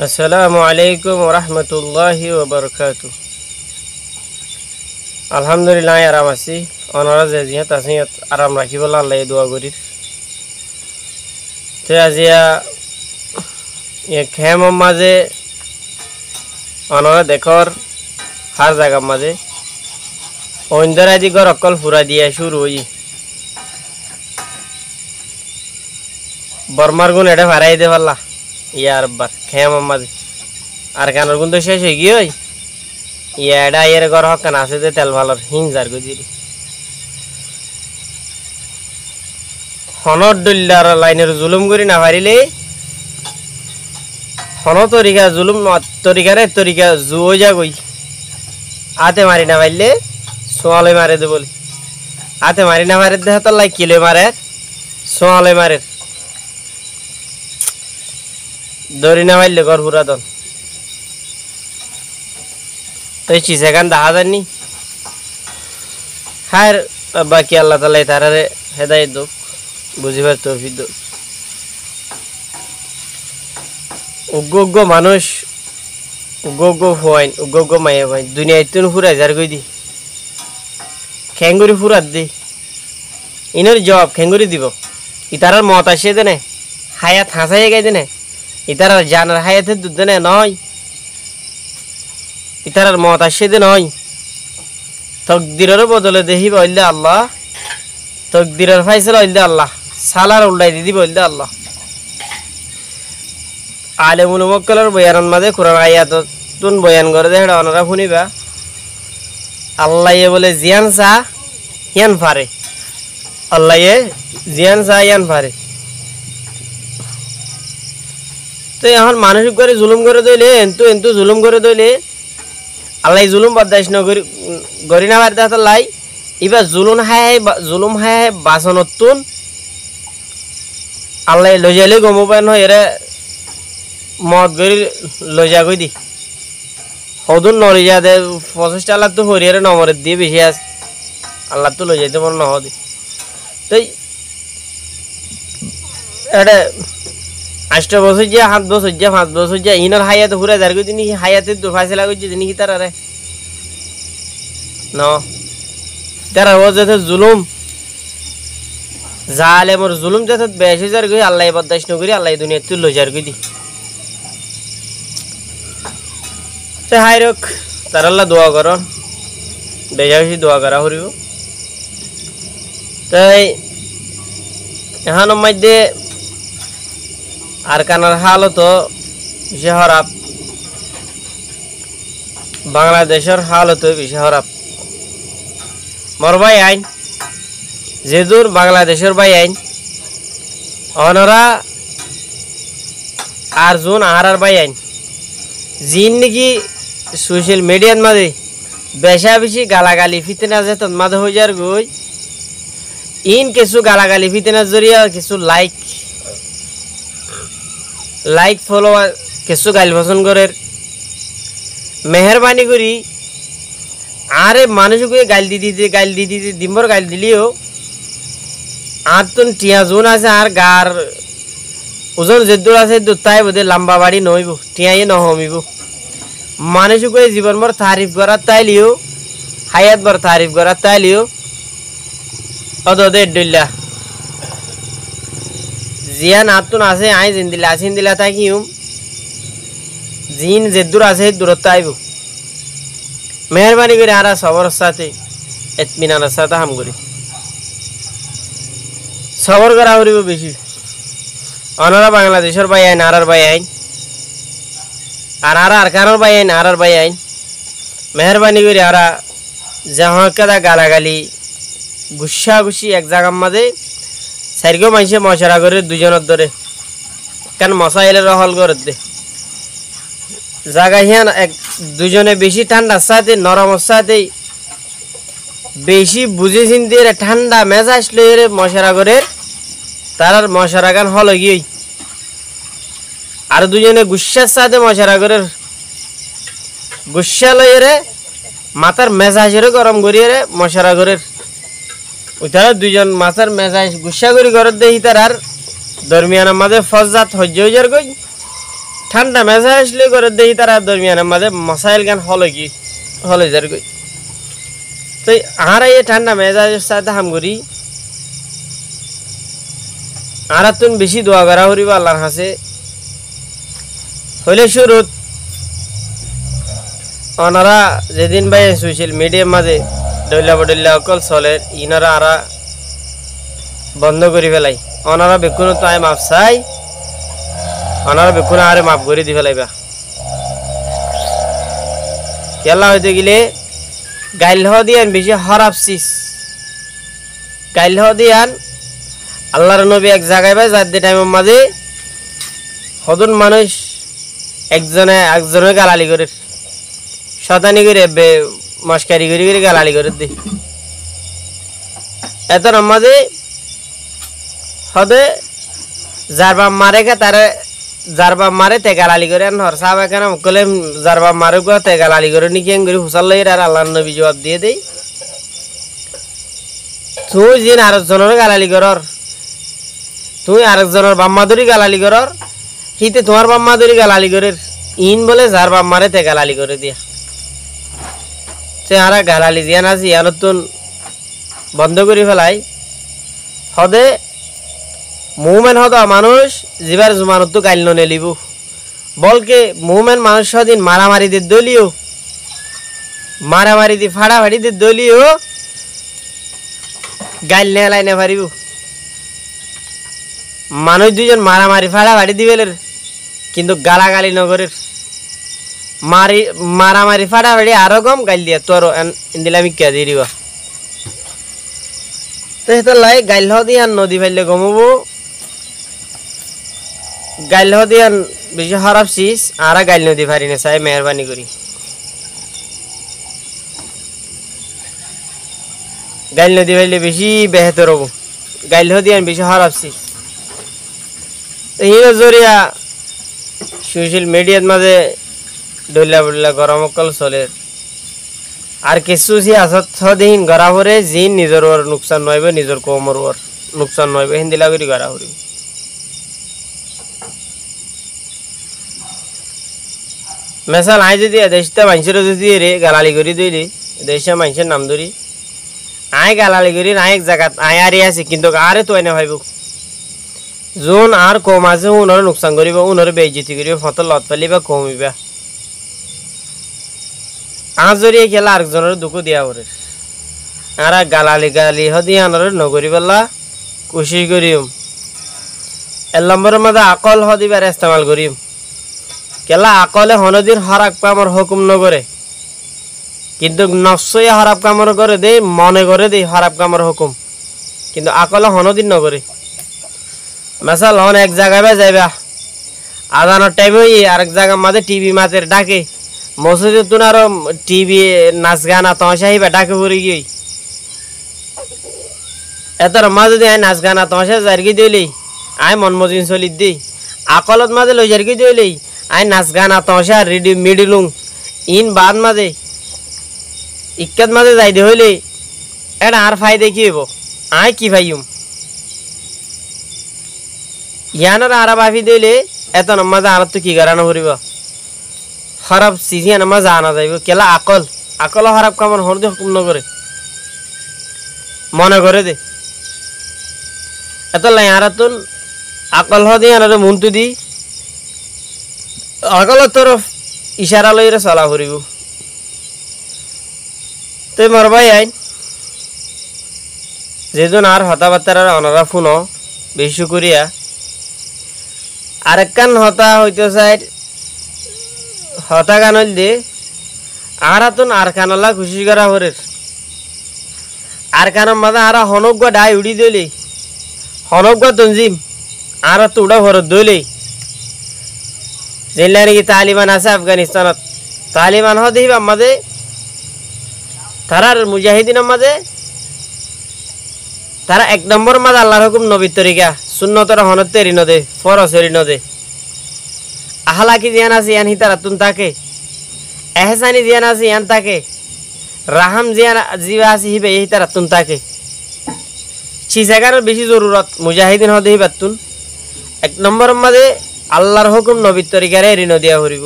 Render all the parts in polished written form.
আসসালামু আলাইকুম ওরহমতুল্লাহি ওবরকাতু। আলহামদুলিল্লাহ আরাম আছি। অনারা যে জিহাত আছে আরাম রাখিবলে আল্লাহ দোয়া করি। তো আজিয়া খেমর মাঝে অনারা দেখর হার জায়গার মাঝে অন্ধের আদি ঘর অকল ফুরা দিয়া শুরু হই বর্মার গুণ এটা ভাড়াই দে পারলা ইয়ার বার খেমর মাঝে আর কানোর গুণ তো শেষ হয়ে গিয়ে ইয়াডা এর ঘর হকান আছে যে তেল ভালোর হিংজার গুজিরি হনর ডুল্লার লাইনের জুলুম করি না পারিলে হন তরিকা জুলুম তরিকারে তরিকা জুও যা গই আতে মারি না পাইলে সোয়ালে মারে দে বলি আতে মারি না মারে দে হাত লাই কিলে মারে সোয়ালে মারে দড়ি না পাইলে ঘর পুরাতন তো সেখান দেখা যাননি হার বাকি আল্লাহ তালা তারারে হেদায়ত দোক বুঝিবার তৌফিক দোক। উগ্র মানুষ উগ্র হওয়াইন উগ্র মাইয়া হওয়াইন দুনিয়া ইতুন ফুরাই যার গই দি খেঙ্গুরি ফুরাত দি ইনোর জবাব খেঙ্গুরি দিব ইতারার মত আসে দেনে হায়াত হাসাইয়ে গাই দেনে ইতারার জানার হায়াতের দুধ দেনে নয় ইতারার মত আসে দে নয় তকদিরের বদলে দেহি বললে আল্লাহ তকদিরের ফাইসলা বললে আল্লাহ সালার উল্টাই দিদি বললে আল্লাহ আলেমুল মুক্কালের বয়ানের মাঝে কোরআন আয়াত তুন বয়ান করে দে হেডা ওনারা শুনিবা আল্লাহ বলে জিয়ান চা ইয়ান পারে আল্লাহ জিয়ান চা ইয়ান পারে। তো এখন মানুষ করে জুলুম করে দইলে এন্তু জুলুম করে দইলে আল্লাহ জুলুম বরদাস্ত নগরি গরি না পারতে হাত লাই এবার জুলুম হায় বাসনতুন আল্লাহ লজাইলে গম পায় নয় এরা মদ গরি লজা গই দি সদুন নরিজা দে 50 আল্লাহ তো হরিয়ারে নমরের দিয়ে বেশি আছে আল্লাহ তো লজাইতে মন নহদি তাই এটা 8 বছর যা 7 বছর যা 5 বছর যা ইনার হায়াতে পুরা যার গই দিনি হায়াতে তো ফাইসলা গই দিনি কি তারারে ন তারা ওজতে জুলুম জালেমর জুলুম যত বেশি যার গই আল্লাহ বরদাস্ত নগরি আল্লাহ দুনিয়া তুই লজার গই দি তে হাই রক তার আল্লাহ দোয়া করো বেশি বেশি দোয়া করা হরিব। তাই এখন মধ্যে আর কানার হালত বেশি খারাপ বাংলাদেশের হালত বেশি খারাপ মোর ভাই আইন যেদূর বাংলাদেশের ভাই আইন অনরা আর জোন আর ভাই আইন জিন নাকি সোশ্যাল মিডিয়ার মাঝে বেশা বেশি গালাগালি ফিতনা যেত মাঝে হয়ে যার গই ইন কিছু গালাগালি ফিতনার জরিয়া কিছু লাইক ফলোয়ার কিছু গাইল পছন্দ করে মেহরবানি করি আরে মানুষকে গাইল দিতে দিম্বর গাইল দিলিও আর তো টিয়া জোন আছে আর গার ওজন যেদূর আছে তাই বোধে লম্বা বাড়ি নইব টিয়াই নহমিব মানুষকে জীবনভর তারিফ করার তাইলিও হায়াত ভর তারিফ করার তাইলিও অদে ডইলা জিয়ান আতুন আছে আই জিন্দিলা থাকিম জিন যেদূর আছে দূরত্ব আইব মেহরবানি করে আর সবর সাথে এতমিনানের সাথে হাম করি সবর করা হরিব বেশি অনারা বাংলাদেশের ভাই আইন আর ভাই আইন আর কারোর ভাই আইন আর ভাই আইন মেহরবানি করে আর যাহা গালাগালি গুসা গুসি এক জায়গার মাঝে সারিগো মানুষে মশারা করে দুজনের ধরে কেন মশা এলে রহল করে দে জায়গা হিয়ান এক দুজনে বেশি ঠান্ডার সাথে নরমের সাথে বেশি বুঝে চিনতে ঠান্ডা মেজাজ লইরে মশারা করে তার মশারা গান হল গিয়ে আর দুজনে গুসার সাথে মশারা করে গুসা লইরে মাথার মেজাজের গরম করিয়ে মশারা করে ওই তারা দুজন মাথার মেজাজ গুসা করি করে দেই তার আর দরমিয়ানের মাঝে ফজাত হজ্জ হইজার গই ঠান্ডা মেজা আসলে করে দেখি তারা দরমিয়ানের মাঝে মশাইল গান হলে যার গই তো আর এই ঠান্ডা মেজাজের সাথে হাম করি আর তুন বেশি দোয়া করা করিব আল্লাহর কাছে হইলে শুরুত ওনারা যেদিন ভাই সোশ্যাল মিডিয়ার মাঝে ডল্লা বডল্লা অকল চলে ইনারা আরা বন্ধ করে ফেলাই ওনারা বেকুন তো আয় মাপ চাই ওনারা বেকুন আরে মাপ করে দি ফেলাইবা কেলা হইতে গেলে গাইল দিয়ান বেশি খারাপ চিজ গাইল দিয়ান আল্লাহর নবী এক জায়গায় ভাই যার টাইমের মাঝে হদন মানুষ একজনের গালালি করে শতানি করে মস্কারি করে করে গালালি করে দি এত মাঝে হদে যার বাপ মারে কে তারে যার বাপ মারে তে গালালি করে হর সাহাবা কেন কলে যার বাপ মারে গো তে গালালি করে নি কেন করে হুসাল লই আর আল্লাহর নবী জবাব দিয়ে দেই তুই জিন আরেকজনের গালালি করর তুই আরেকজনের বাম্মাদুরি গালালি করর হিতে তোমার বাম্মাদুরি গালালি করে ইন বলে যার বাপ মারে তে গালালি করে দিয়া সে আরা গালালি দিয়া না জি নতুন বন্ধ করে ফেলাই হদে মুভমেন্ট হতো মানুষ জীবার জুমানত তো গাইল নেলিব বলকে মুভমেন্ট মানুষ সদিন মারামারি দিয়ে দলীয় মারামারি দিয়ে ফাড়াফাড়ি দিয়ে দলীয় গাইল নেলাই না পারিব মানুষ দুজন মারামারি ফাড়াফাড়ি দিবেলের কিন্তু গালাগালি নগরের মারামারি ফাড়াফাড়ি আরো কম গাইল দিয়া তোর দিলামি কে দিয়ে দিবা তো এটা লাই গাইল দিয়ে নদী ফাইলে গমবো গাইল দিয়ান বেশি খারাপ চিজ আর গাইল নদী ফারি না চাই মেহরবানি করি গাইল নদী ফাইলে বেশি বেহতর হবো গাইল দিয়ান বেশি খারাপ চিজ হিরো জরিয়া সোশ্যাল মিডিয়ার মাঝে ডল্লা বডল্লা গরম অকল চলে আর কিছু সি আসদিন গড়া ভরে জিন নিজের ওর নুকসান নইব নিজের কমর ওর নুকসান নইব হিন্দিলা করি গড়া ভরি মেসাল আই যদি দেশটা মানুষের যদি রে গালালি করি দইলি দেশে মানুষের নাম ধরি আয় গালালি করি না এক জায়গা আয় আরে আছে কিন্তু আরে তো না ভাইব যোন আর কম আছে উনার নুকসান করিব উনার বেইজ্জতি করিব ফটো লত পালিবা কমিবা আজ জরিয়ে খেলা আরেকজনের দুঃখ দিয়া করে আর গালালি গালি হদি আনার নগরি বললা কোশিশ করিম এর নম্বরের মধ্যে আকল হদিবার ইস্তেমাল করিম কেলা আকলে হনদিন হরাক কামর হুকুম নগরে কিন্তু নফসই হরাপ কামর করে দে মনে করে দে হরাপ কামর হুকুম কিন্তু আকলে হনদিন নগরে মেসাল হন এক জায়গায় যাইবা আজানোর টাইম হই আরেক জায়গার মাঝে টিভি মাছের ডাকে মসজিদে তুন আরো টিভি নাচ গানা তমাশা হিবা ডাকে পড়ে গিয়ে এতর মাঝে দিয়ে আয় নাচ গানা তমাশা জারগি দিলি আয় মন মজিন চলি দি আকলত মাঝে লই জারগি দিলি আয় নাচ গানা তমাশা রেডি মিডিলুং ইন বাদ মাঝে ইক্কাত মাঝে যাই দে হইলে এটা আর ফায়দা কি হইব আয় কি ভাইম ইয়ানোর আরা বাফি দিলে এত মাঝে আর তো কি গারানো করিব খারাপ চিজি নামা জানা যাইব কেলা আকল খারাপ কামর হর দে হুকুম নগরে মনে করে দে এত লাই আর তুন আকল হদি আনার মনটু দি আকল তরফ ইশারা লইরে চলা করিব তুই মর ভাই আইন যেজন আর হতাবার্তার অনারা ফোন বেশি করিয়া আরেকখান হতা হইতে চাই হতা গান দে আর তুন আর কানলা খুশি করা হরে আর কানের মাঝে আর হনক ডাই উড়ি দিলি হনক তঞ্জিম আর তুড়া ভরত দইলি যেলা নাকি তালিবান আছে আফগানিস্তানত তালিবান হদিব মাঝে তারার মুজাহিদিনের মাঝে তারা এক নম্বর মাঝে আল্লাহর হুকুম নবীর তরিকা সুন্নতর হনত তেরি নদে ফরস এরি নদে আহলাকি জিয়ান আছে ইয়ান হিতারা তুন তাকে এহসানি জিয়ান আছে ইয়ান তাকে রাহাম জিয়ান জিবা আছে হিবে হিতারা তুন তাকে চিজাগার বেশি জরুরত মুজাহিদিন হদে হিবাতুন এক নম্বর মাঝে আল্লাহর হুকুম নবীর তরিকারে ঋণ দিয়া হরিব।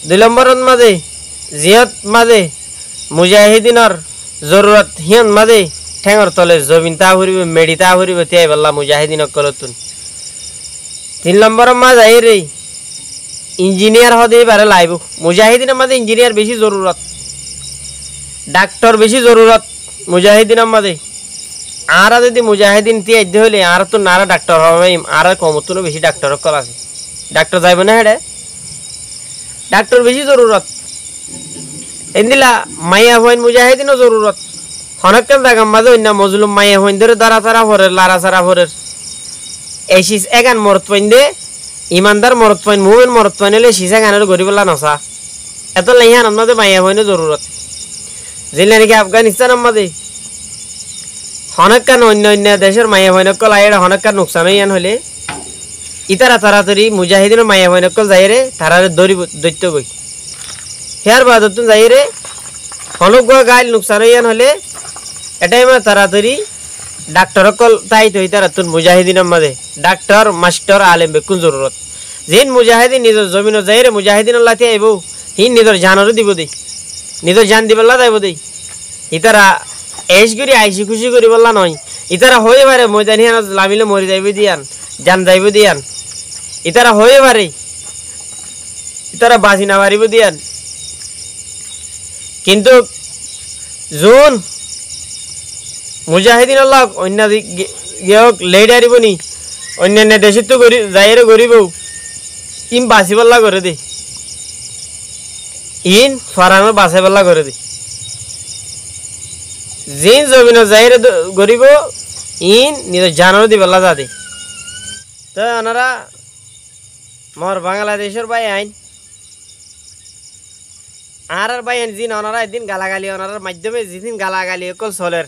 2 নম্বরত মাঝে জিয়ত মাঝে মুজাহিদিনের জরুরত হিয়ন মাঝে ঠেঙর তলে জমিন তা হরিব মেডি তা হরিব তিয়াই বললা মুজাহিদিন কলতুন। 3 নম্বর মাঝে আইরে ইঞ্জিনিয়ার হতে পারে লাইব। মুজাহিদিনের মাঝে ইঞ্জিনিয়ার বেশি জরুরত, ডাক্তার বেশি জরুরত মুজাহিদিনের মাঝে। আরা যদি মুজাহিদিন তিয়াই হলে আর তো নারা ডাক্তার হবে, আর কমতুনও বেশি ডাক্তার কল আছে। ডাক্তার যাইব না হেডে, ডাক্তার বেশি জরুরত। এদিলা মাইয়া হইন মুজাহিদিনও জরুরত। হনকান জায়গার মাঝে অন্য মজলুম মাইয়া হইন ধরে দাঁড়া চারা ভরের লারা চারা ভরের এই শীষ এগান মরত পাইন দে ইমানদার মরত পাইন মুমিন মরত পাইন হলে শীষে গানের গরিবলা নসা এত লাইহান মাঝে মাইয়া হইন জরুরত। যেলে নাকি আফগানিস্তানের মাঝে হনকান অন্য অন্য দেশের মাইয়া হইনকল আইরা হনকান নোকসান হইয়ান হলে ইতারা তাড়াতাড়ি মুজাহিদিনের মাইয়া হইনকল যাইরে তারারে দৈত্য গই হেয়ার বাদতুন যাইরে হনক গাইল নোকসান হইয়ান হলে এটাই মানে তাড়াতাড়ি ডাক্তার কল তাই তো তারা তুন মুজাহিদিনের মাঝে ডাক্তার মাস্টার আলেম বেকুন জরুরত। যেন মুজাহিদিন নিজের জমিন যাইরে মুজাহিদিন লাথি আইব হিন নিজের জানরও দিব দেই, নিজের জান দিবেলা যাইব দেই। ইতারা এস করি আইসি খুশি করি বললা নয়, ইতারা হয়ে পারে ময়দান হিয়ান লামিলে মরি যাইব দিয়ান জান যাইব দিয়ান। ইতারা হয়ে পারে ইতারা বাঁচি না পারিব দিয়ান। কিন্তু জোন মুজাহিদিন আল্লাহ অন্য গেয়ক লেট আরিব নি অন্যান্য দেশে তো যাইরে গরিব ইম বাঁচিবল্লা করে দে, ইন ফরানো বাঁচাইবল্লা করে দে। জিন জমিন যাইরে গরিব ইন নিজের জানও দিবল্লা যা দে। তো ওনারা মোর বাংলাদেশের ভাই আইন আর ভাই আইন জিন ওনারা একদিন গালাগালি ওনার মাধ্যমে যেদিন গালাগালি অকল চলের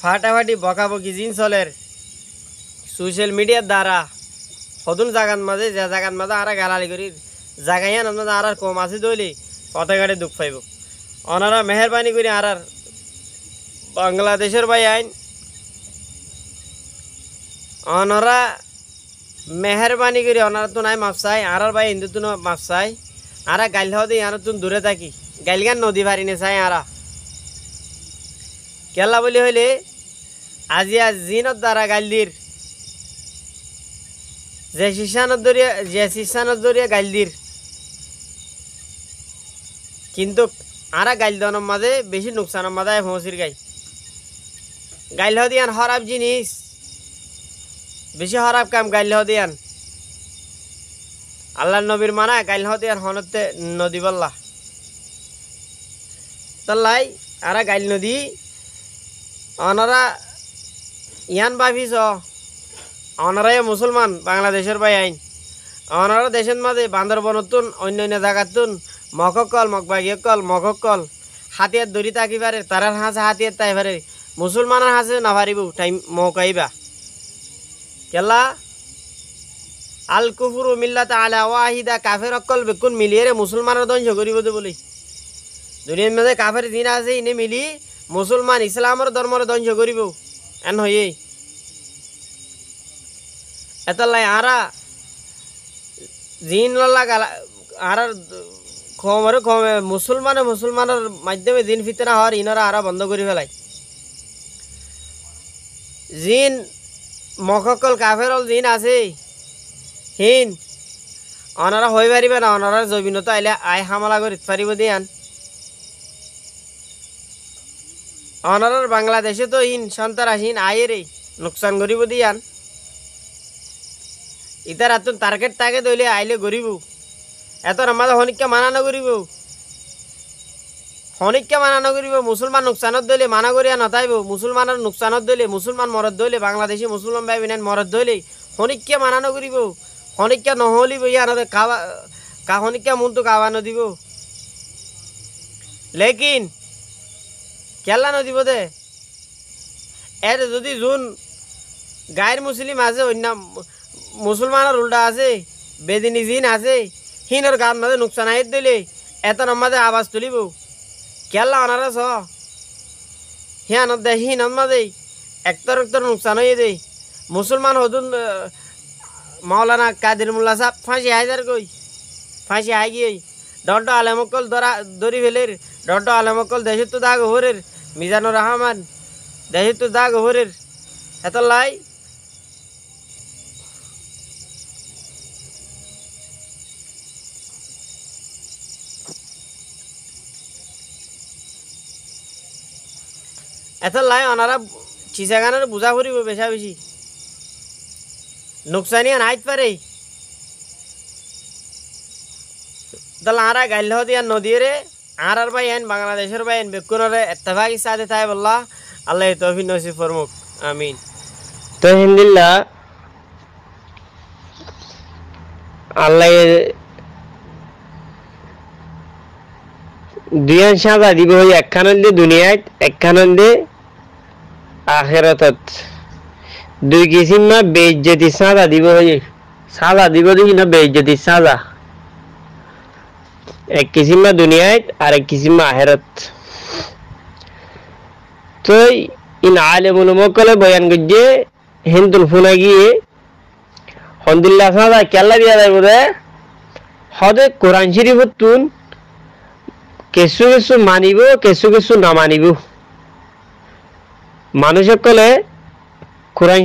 ফাটাফাটি বকাবকি জিন চলের সোশ্যাল মিডিয়ার দ্বারা সদুন জাগান মাঝে যে জাগান মাঝে আর গালালি করি জাগাইয়ান আপনাদের আর কম আছে দইলে পতাকাটে দুঃখ পাইব। ওনারা মেহরবানি করি আর বাংলাদেশের ভাই আইন ওনারা মেহরবানি করি ওনারা তো নাই মাপ চাই আর ভাই হিন্দু তো মাপ চাই আর গাইল হওয়া দিই আর তুন দূরে থাকি গাইল গান নদী পারি নে চাই আর কেলা বলি হইলে আজি আজ জিনত দ্বারা গাইলদির যে শিশানত দরিয়া গাইলদির কিন্তু আর গাইল দনের মাঝে বেশি নুকসানের মাঝে পৌঁছির গাইল হওয়া দিয়ান হরাব জিনিস বেশি হরাব কাম গাইল হওয়া দিয়ান আল্লাহ নবীর মানা গাইল হওয়া দিয়ান হনতে নদী বললা তাল্লাই আর গাইল নদী ওনারা ইয়ান ভাবিস ওনারাই মুসলমান বাংলাদেশের ভাই আইন ওনারা দেশের মাঝে বান্দরবনতুন অন্য অন্য জায়গাতুন মককল মকবাগিয়কল মককল হাতিয়ার দড়ি তাকি পারে তারার হাঁসে হাতিয়ার তাই পারে মুসলমানের হাঁসে না পারিব টাইম মকাইবা কেলা আল কুফুর মিল্লাত আলা ওয়াহিদা কাফের অকল বেকুন মিলিয়ে রে মুসলমানের ধ্বংস করিব দে বলি দুনিয়ার মধ্যে কাফের দিন আছে ইনে মিলি মুসলমান ইসলামের ধর্মের ধ্বংস করিব এন হয়ে এতলাই আরা জিন লল্লা গালা আর কমরে কমে মুসলমানের মাধ্যমে দিন ফিতনা হওয়ার ইনারা আরা বন্ধ করে ফেলাই জিন মককল কাফেরল জিন আছে হিন অনারা হয়ে পারিবে না অনারার জবিনতা আইলে আই হামলা করে পারিব দিয়ান অনারার বাংলাদেশে তো হিন সন্তারাসীন আয়েরে নোকসান করিব দিয়ান ইতার আতুন টার্গেট তাকে দইলে আইলে গরিব এত আমাদের হনিককে মানা নকরিব মুসলমান নোকসানত দইলে মানা করিয়া নতাইব মুসলমানের নোকসানত দইলে মুসলমান মরদ দইলে বাংলাদেশি মুসলমান ভাই বিনান মরদ দইলে হনিককে মানা নকরিব হনিককে নহলিব ইয়ানতে হনিককে মনটো কাবা নদিব লেকিন কেলা নদিব দে এর যদি যোন গায়ের মুসলিম আছে অন্য মুসলমানের উল্টা আছে বেদিনী জিন আছে হিনর গান মাঝে নোকসান আইত দিলে এত মাঝে আওয়াজ তুলিব কেলা অনারা ছ হিয়ানত দে হিনত মাঝে একতর নোকসান হয়ে দেয় মুসলমান হতুন মাওলানা কাদের মোল্লা সাহেব ফাঁসি হাইদার কই ফাঁসি হাই গিয়ে ডন্ট আলেমকল দরি ফেলের ডন্ট আলেমকল দেশের তো দাগ হরের মিজানুর রহমান দেশের তো দাগ হরের এত লাই এত লাই ওনারা চিসাগানের বুঝা ফুরিব বেশা বেশি নুকসানি নাইত পারে তাহলে আরা গাইল দিয়া নদীরে আর ভাই আইন বাংলাদেশের ভাই আইন বেকুনরে এত্তেফাকি সাথে তাই বললা আল্লাহ তৌফিক নসিব ফরমুক আমিন তো আলহামদুলিল্লাহ আল্লাহ দুইয়ান সাজা দিব একখানন্দে দুনিয়াত একখানন্দে আখেরাতত দুই কিসিম না বেইজ্জতি সাজা দিব সাজা দিব দেখি না বেইজ্জতি সাজা এক কিসিম না দুনিয়াত আর এক কিসিম না আখেরাত তো ইন আলেমুল মকলে বয়ান গজ্জে হিন্দুল ফুনা গিয়ে হন্দিল্লা সাজা কেল্লা দিয়া যায় বোধে হদে কোরআন শরীফত তুন কিছু কিছু মানিব কিছু কিছু না মানিব মানুষ সকলে কোরআন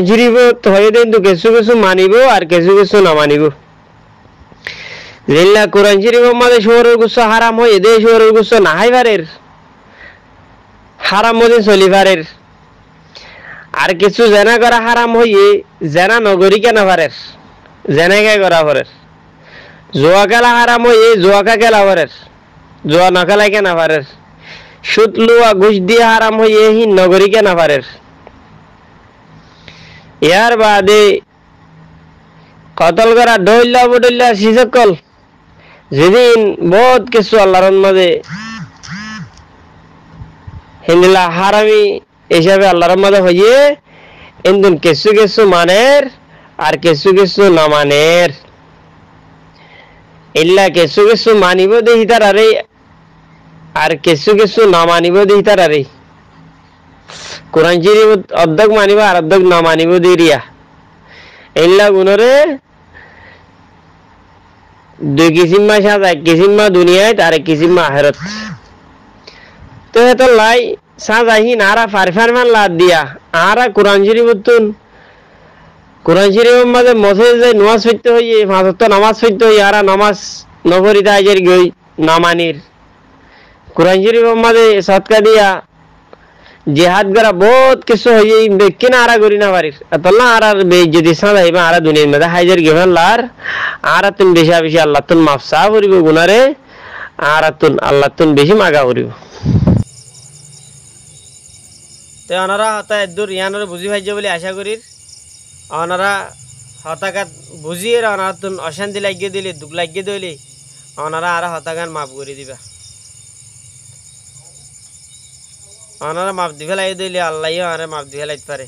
শরীফত হয়ে কিন্তু কিছু কিছু মানিব আর কিছু কিছু না মানিব যেগুলা কোরআন শরীফের মধ্যে শহরের গুচ্ছ হারাম হয়ে দে শহরের গুচ্ছ না হাইবারের হারাম মধ্যে চলিবারের আর কিছু জেনা করা হারাম হয়ে জেনা নগরী কেনা পারের জেনাকে করা পারের জোয়া খেলা হারাম হয়ে জোয়াকা খেলা পারের জোয়া না খেলা কেনা পারের সুদ লুয়া ঘুষ দিয়ে হারাম হয়ে হি নগরী কেনা পারের ইয়ার বাদে কতল করা ডইল্লা বডইল্লা সিসকল যেদিন বহুত কিছু আল্লাহর মাঝে হিন্দুলা হারামি হিসাবে আল্লাহর মাঝে হয়ে ইন্দুন কিছু কিছু মানের আর কিছু কিছু না মানের ইল্লা কিছু কিছু মানিব দেখি তার আরে আর কিছু কিছু না মানিব দেখি তার আরে কোরআন শরীফ অর্ধেক মানিব আর অর্ধেক না মানিব দিরিয়া ইল্লা গুণরে দুই কিসিমা সাজা এক কিসিমা দুনিয়াত আর এক কিসিমা আখেরাত তো এত লাই সাজাহিন আরা ফারফারমান লাদ দিয়া আরা কোরআন শরীফতুন কোরআন শরীফের মাঝে মসে যে নামাজ পড়তে হইয়ে পাঁচ ওয়াক্ত নামাজ পড়তে হইয়ে আরা নামাজ নফরিতা আজের গই না মানির কোরআন শরীফের মাঝে সৎকা দিয়া জিহাদ করা বহুত কিছু হইয়ে বেকিনা আরা করি না পারিস এতলা আর বেইজ্জতি সাজাইবা আরা দুনিয়ার মধ্যে হাইজার গেবেন লার আরা তুন বেশি বেশি আল্লাহ তুন মাফসা করিব গুনারে আরা তুন আল্লাহ তুন বেশি মাগা করিব তো ওনারা হতা এদুর ইয়ানরে বুঝি ভাইজ বলে আশা করির ওনারা হতাঘাত বুঝিয়ে ওনারা তুন অশান্তি লাগিয়ে দিলে দুঃখ লাগিয়ে দিলে ওনারা আর হতাঘাত মাফ করে দিবা ওনারা মাফ দিবে লাগিয়ে দিলে আল্লাহ আরে মাফ দিবে লাগতে পারে